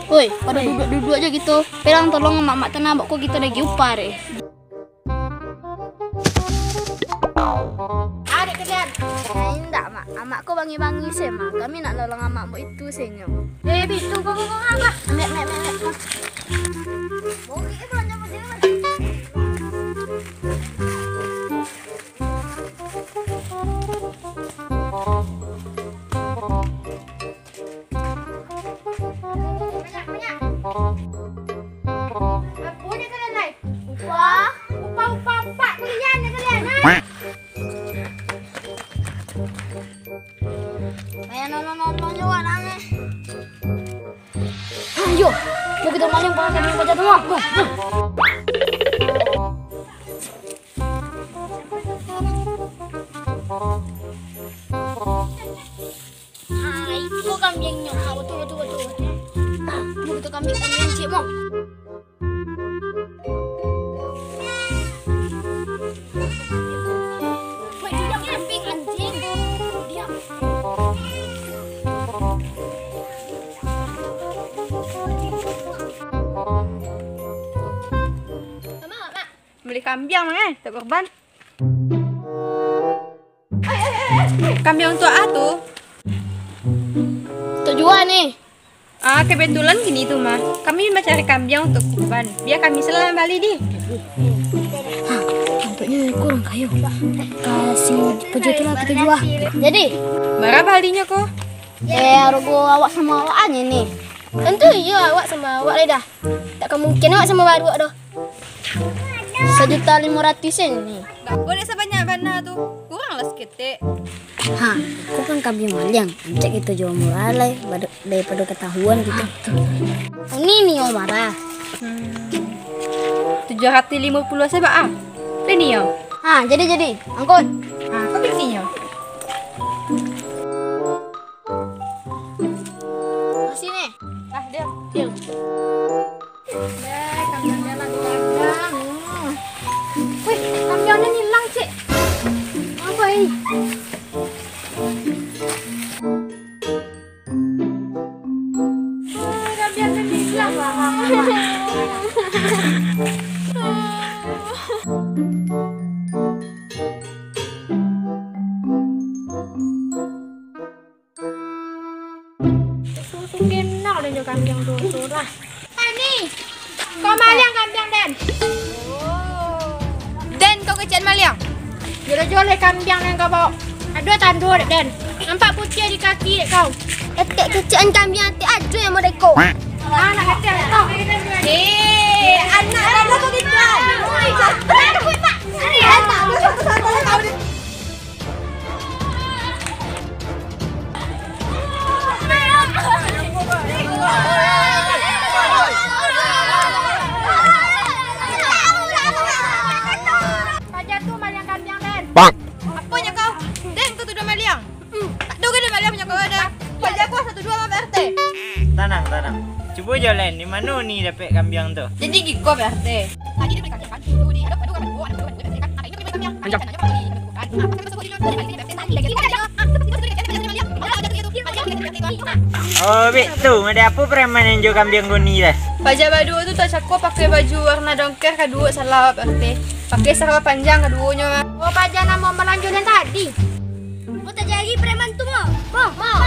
Woi, pada duduk-duduk aja gitu. Pelang tolong mak tanah kok gitu lagi upar Adik kalian. Enggak, Mak. Amakku bangi-bangi sih, Mak. Kami nak nolong amakmu itu senyum. Bisu kok apa? Mek. Bogi banyak macam Apanya kalian naik? Wah, Upah kalian kalian. main nolong juga anaknya. Ayo, mau kita maling pakai baca semua. Itu kambingnya. Betul. Begitu kambing cik mau. Kambing anjing. Diam. Beli kambing mana? Tak korban. Kambing untuk tuh. Tujuan nih. Kebetulan gini tuh mah. Kami mau cari kambing untuk kurban. Biar kami selalu balik di. Tampaknya kurang kayu. Kasih pejutu lah kita jual. Jadi, Berapa balinya kok? rugo awak sama awaknya nih. Tentu iya awak sama awak dah. Tak kemungkinan awak sama baru doh. 1.500.000 nih. Gak boleh sebanyak mana tuh. Kurang lah sedikit. Kok kan kambing maling. Cek itu jual murah lah daripada ketahuan gitu. Ini nih om marah. 750 saya bah. Ini yo. Jadi angkut. Kau ini yo. Sini. Dia. Deal. Kambingnya lagi dagang. Wih, kambingnya hilang cik. Apa ini? Kambingnya hilang Kenal dan kambing tuh lah. Nih, kau maling kambing Den. Den, kau kecian maling. Jual kambing yang kau bawa. Aduh tandur Den. Nampak putih di kaki kau. Etek kecian kambing hati aja yang mau deko. Anak kecil kau. Anak kau dijual. Aku pak. Ini anak. Apanya kau? Den, kau tuduh maliang. Aduh, gede maliang punya kau ada. Pajak gua 1 2 sama PRT. Tenang. Coba jalan di mana nih dapat kambing tu? Jadi giko PRT. Tadi dia beli kambing kan. Tunggu di aduh kan. Ada ini beli kambing. Anjang. Oh, betul. Ada apa preman yang jual kambing goni dah? Pajak badu tu tak cakap pakai baju warna dongker kedua salah PRT. Pakai sarung panjang keduanya. Oh, pajak nama melanjut yang tadi. Mau terjadi preman tu mau? Mau.